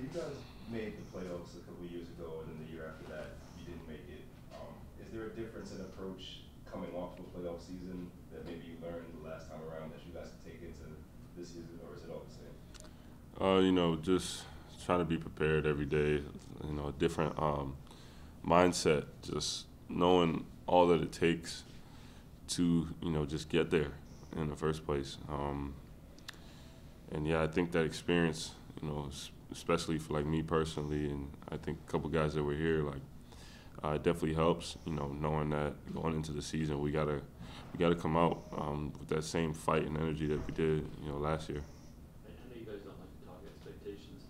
you guys made the playoffs a couple of years ago, and then the year after that, you didn't make it. Is there a difference in approach coming off of a playoff season that maybe you learned the last time around that you guys can take into this season, or is it all the same? Just trying to be prepared every day. A different mindset, just knowing all that it takes to, just get there in the first place. And yeah, I think that experience, especially for like me personally, and I think a couple guys that were here, it definitely helps. Knowing that going into the season, we gotta come out with that same fight and energy that we did, last year. I know you guys don't like to talk expectations.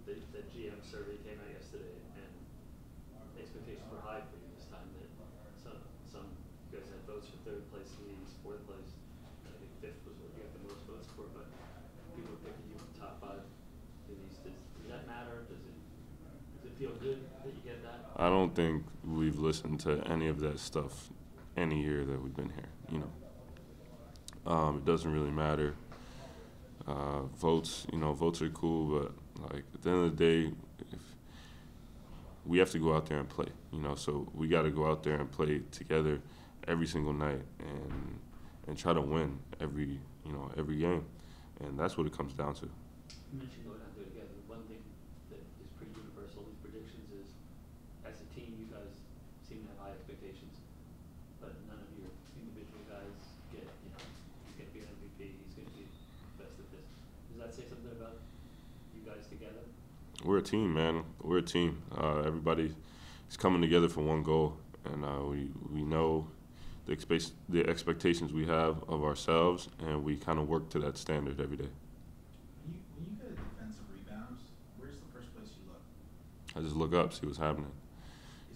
The GM survey came out yesterday, and expectations were high for you this time. That some you guys had votes for third place in the East, fourth place. I think fifth was what you got the most votes for, but people were picking you top five in the East. Does that matter? Does it feel good that you get that? I don't think we've listened to any of that stuff any year that we've been here. It doesn't really matter. Votes are cool, but at the end of the day, we have to go out there and play. So we got to go out there and play together every single night and try to win every game, and that's what it comes down to. You mentioned going out there together. One thing that is pretty universal in these predictions is, as a team, you guys seem to have high expectations, but none of your individual guys get, he's going to be an MVP, he's going to be best at this. Does that say something about you guys together? We're a team, man. We're a team. Everybody is coming together for one goal, and we know the expectations we have of ourselves, and we kind of work to that standard every day. When you get defensive rebounds, where's the first place you look? I just look up, see what's happening.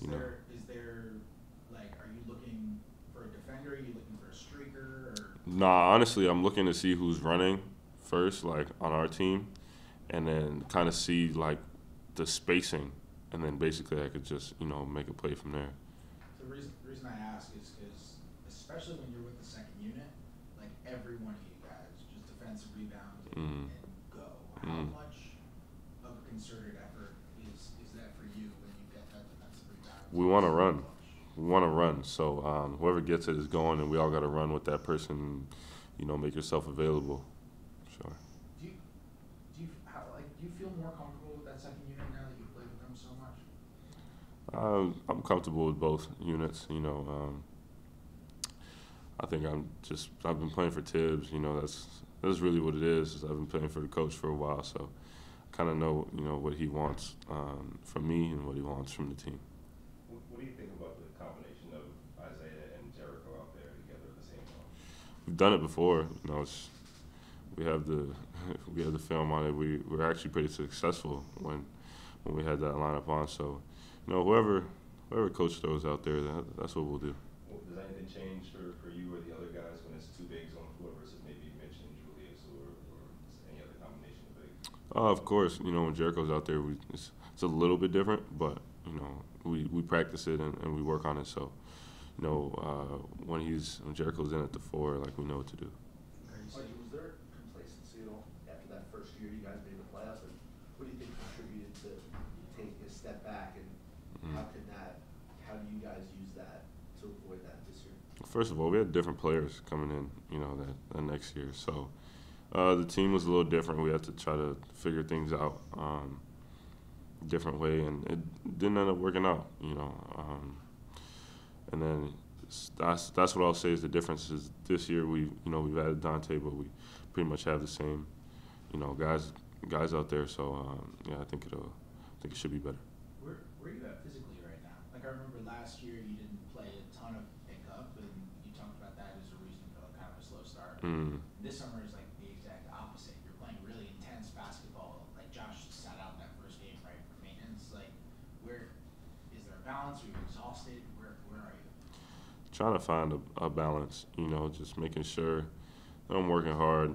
Is there are you looking for a defender? Are you looking for a streaker? Or? Nah, honestly, I'm looking to see who's running first, on our team, and then kind of see the spacing, and then basically I could just make a play from there. The reason I ask is because, especially when you're with the second unit, every one of you guys just defensive rebound and go. How much of a concerted effort is that for you when you get that defensive rebound? We want to run. We want to run. So whoever gets it is going, and we all got to run with that person. Make yourself available. Sure. Do you feel more comfortable with that second unit now that you've played with them so much? I'm comfortable with both units. I think I've been playing for Tibbs. That's really what it is. I've been playing for the coach for a while, so I kind of know what he wants from me and what he wants from the team. What do you think about the combination of Isaiah and Jericho out there together at the same time? We've done it before. We have the film on it. We're actually pretty successful when we had that lineup on. So, whoever coach throws out there, that's what we'll do. Does anything change for you or the other guys when it's two bigs on the floor versus maybe Mitch and Julius or any other combination of bigs? Of course, when Jericho's out there, it's a little bit different, but we practice it and we work on it. So, when Jericho's in at the 4, we know what to do. Was there complacency at all after that first year you guys made the playoffs? And what do you think contributed to taking a step back, and how do you guys use that to avoid that this year? First of all, we had different players coming in, that next year. So the team was a little different. We had to try to figure things out different way, and it didn't end up working out, and then that's what I'll say is the difference is this year we've added Dante, but we pretty much have the same, guys out there. So I think it should be better. Where are you at physically right now? I remember last year you didn't play a ton of pickup, and you talked about that as a reason for kind of a slow start. This summer is the exact opposite. You're playing really intense basketball. Josh sat out that first game, right, for maintenance. Where is there a balance? Are you exhausted? Where are you? Trying to find a balance, just making sure that I'm working hard,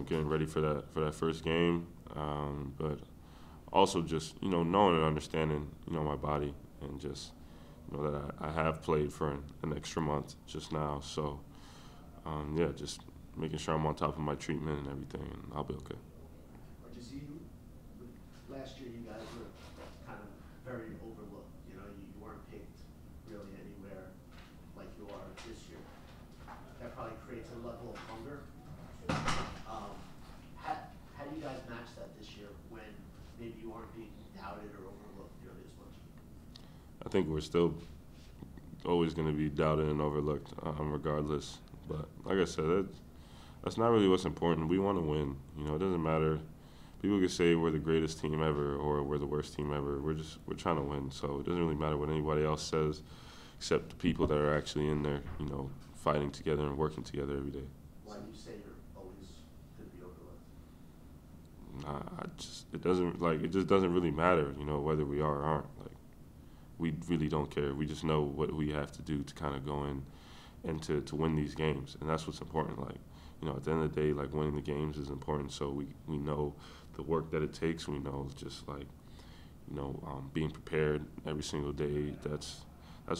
getting ready for that first game, but also just, knowing and understanding, my body, and just, that I have played for an extra month just now. So, just making sure I'm on top of my treatment and everything, and I'll be okay. Does you creates a level of hunger. How do you guys match that this year when maybe you aren't being doubted or overlooked nearly as much? I think we're still always going to be doubted and overlooked, regardless. But like I said, that's not really what's important. We want to win. You know, it doesn't matter. People can say we're the greatest team ever or we're the worst team ever. We're trying to win. So it doesn't really matter what anybody else says, except the people that are actually in there, you know, fighting together and working together every day. Why do you say you're always going to be overlooked? It just doesn't really matter, you know, whether we are or aren't. Like, we really don't care. We just know what we have to do to kind of go in and to win these games, and that's what's important. Like, you know, at the end of the day, like, winning the games is important. So we know the work that it takes. We know just like, you know, being prepared every single day. That's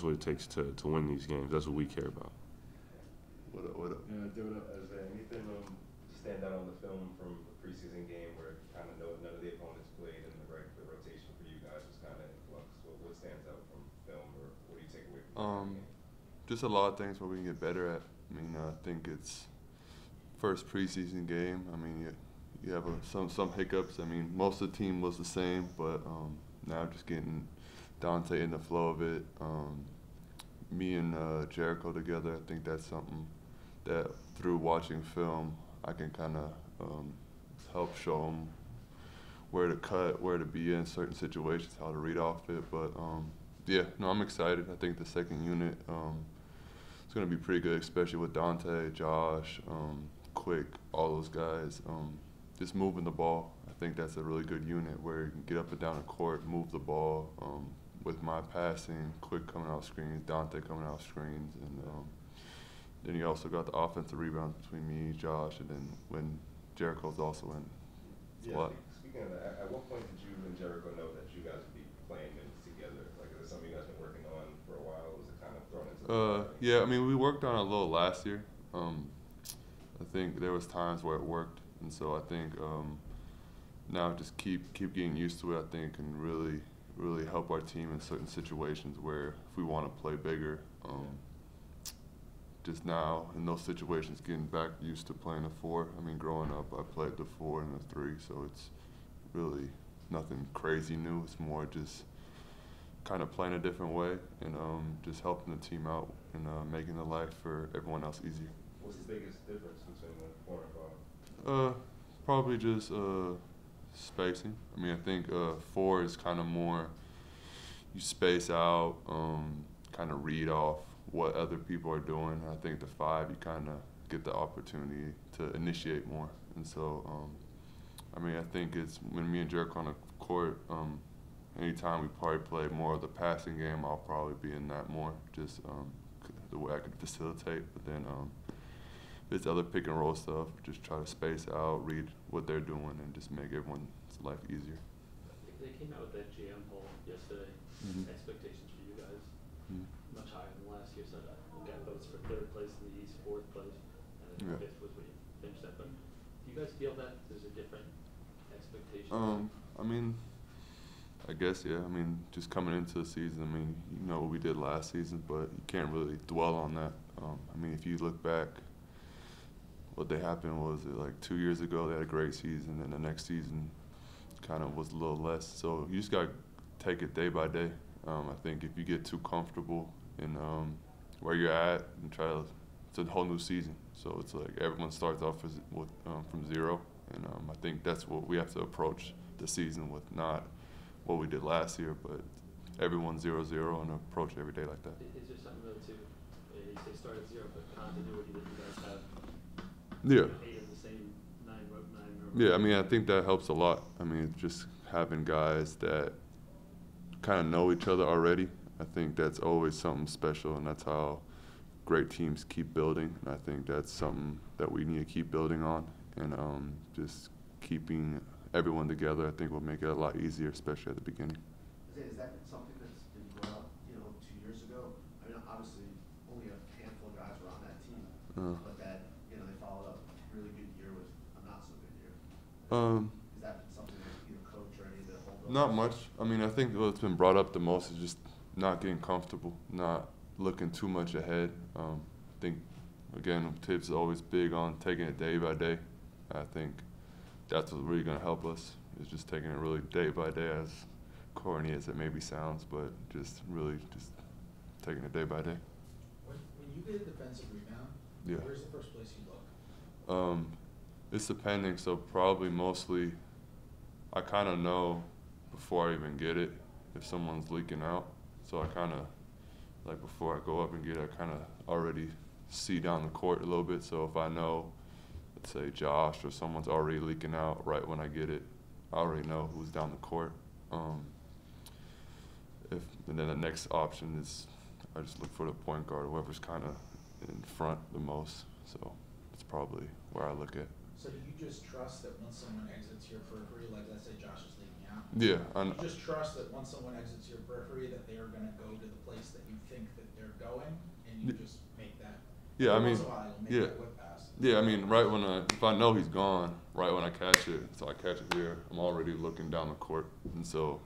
what it takes to win these games. That's what we care about. What up? Yeah, do it up. Is there anything stand out on the film from the preseason game where kind of none of the opponents played and the rotation for you guys was kind of in flux? What stands out from film, or what do you take away from the game? Just a lot of things where we can get better at. I mean, I think it's first preseason game. I mean, you have some hiccups. I mean, most of the team was the same, but now just getting Dante in the flow of it. Me and Jericho together, I think that's something that through watching film, I can kind of help show them where to cut, where to be in certain situations, how to read off it. But yeah, no, I'm excited. I think the second unit is going to be pretty good, especially with Dante, Josh, Quick, all those guys. Just moving the ball. I think that's a really good unit where you can get up and down the court, move the ball. With my passing, Quick coming out screens, Dante coming out screens, and then you also got the offensive rebounds between me, Josh, and then when Jericho's also in. Yeah, speaking of that, at what point did you and Jericho know that you guys would be playing minutes together? Like, is it something you guys been working on for a while? Was it kind of thrown into Yeah, I mean, we worked on it a little last year. I think there was times where it worked, and so I think now just keep getting used to it, I think, and really help our team in certain situations where if we want to play bigger, just now in those situations getting back used to playing a 4. I mean, growing up I played the 4 and the 3, so it's really nothing crazy new. It's more just kind of playing a different way and just helping the team out and making the life for everyone else easier. What's the biggest difference between the 4 and 5? Probably just spacing. I mean, I think 4 is kind of more you space out, kind of read off what other people are doing. I think the 5 you kind of get the opportunity to initiate more. And so, I mean, I think it's when me and Jericho on the court, anytime we probably play more of the passing game, I'll probably be in that more, just the way I can facilitate. But then it's other pick and roll stuff, just try to space out, read what they're doing, and just make everyone's life easier. They came out with that GM poll yesterday. Expectations for you guys much higher than last year. So we got votes for 3rd place in the East, 4th place, and then 5th was what you finished at. But do you guys feel that there's a different expectation? I mean, I guess, yeah. I mean, just coming into the season, I mean, you know what we did last season, but you can't really dwell on that. I mean, if you look back, what happened was like 2 years ago they had a great season, and the next season kind of was a little less. So you just got to take it day by day. I think if you get too comfortable in where you're at and it's a whole new season. So it's like everyone starts off from 0, and I think that's what we have to approach the season with, not what we did last year, but everyone's 0-0 and approach every day like that. Is there something though too? You say start at 0, but continuity that you guys have. Yeah. 8 of the same 9. Yeah, I mean, I think that helps a lot. I mean, just having guys that kind of know each other already, I think that's always something special, and that's how great teams keep building. And I think that's something that we need to keep building on, and just keeping everyone together, I think will make it a lot easier, especially at the beginning. Is that something that's been brought up, 2 years ago? I mean, obviously, only a handful of guys were on that team, but that, they followed up a really good year with a not so good year. Is that something that either coach or any of the hold? Not much. I mean, I think what's been brought up the most is just not getting comfortable, not looking too much ahead. I think again, Tibbs is always big on taking it day by day. I think that's what's really going to help us, is just taking it really day by day, as corny as it maybe sounds, but just really just taking it day by day. When you get a defensive rebound, Yeah. where's the first place you look? It's depending, so probably mostly I kind of know before I even get it if someone's leaking out. So I kind of, like before I go up and get it, I kind of already see down the court a little bit. So if I know, let's say Josh or someone's already leaking out right when I get it, I already know who's down the court. And then the next option is I just look for the point guard, whoever's kind of in front the most. So it's probably where I look at. So do you just trust that once someone exits your periphery, like let's say Josh is leaking out? Yeah, I You just trust that once someone exits your periphery that they are going to go to the place that you think that they're going, and you just make that. Yeah, I mean, Once in a while, you'll make yeah. that whip pass. Yeah, I mean, right when if I know he's gone, right when I catch it, so I catch it here, I'm already looking down the court, and so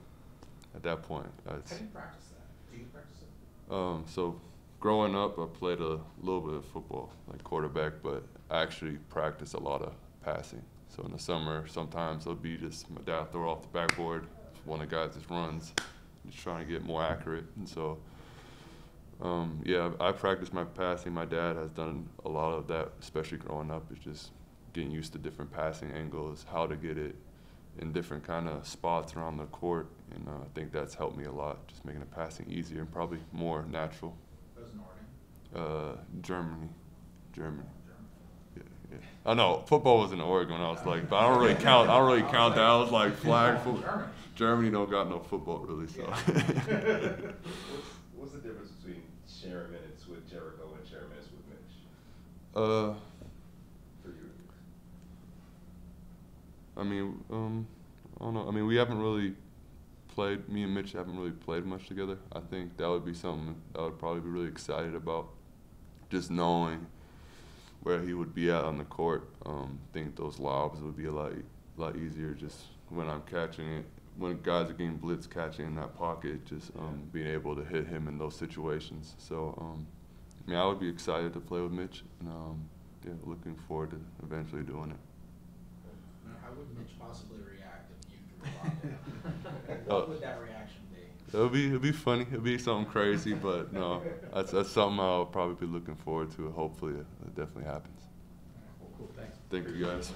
at that point, How do you practice that? Do you practice it? so growing up, I played a little bit of football, like quarterback, but I actually practice a lot of passing. So in the summer, sometimes it'll be just my dad throw off the backboard, one of the guys just runs, just trying to get more accurate, and so. Yeah, I practice my passing. My dad has done a lot of that, especially growing up. It's just getting used to different passing angles, how to get it in different kind of spots around the court, and I think that's helped me a lot, just making the passing easier and probably more natural. That was in Oregon. Germany. Germany. Yeah. I know football was in Oregon when I was like, but I don't really count. I don't really count that. I was like flag football. Germany don't got no football really, so. What's the difference between sharing minutes with Jericho and sharing minutes with Mitch? Uh, For you? I mean, I don't know. I mean, we haven't really played. Me and Mitch haven't really played much together. I think that would be something I would probably be really excited about. Just knowing where he would be at on the court. I think those lobs would be a lot easier. Just when I'm catching it, when guys are getting blitz, catching in that pocket, just being able to hit him in those situations. So, I mean, I would be excited to play with Mitch, and yeah, looking forward to eventually doing it. How would Mitch possibly react if you threw a lob at him? What would that reaction be? It'd be funny. It'd be something crazy, but no, that's something I'll probably be looking forward to. Hopefully, it definitely happens. Cool. Thanks. Thank you, guys.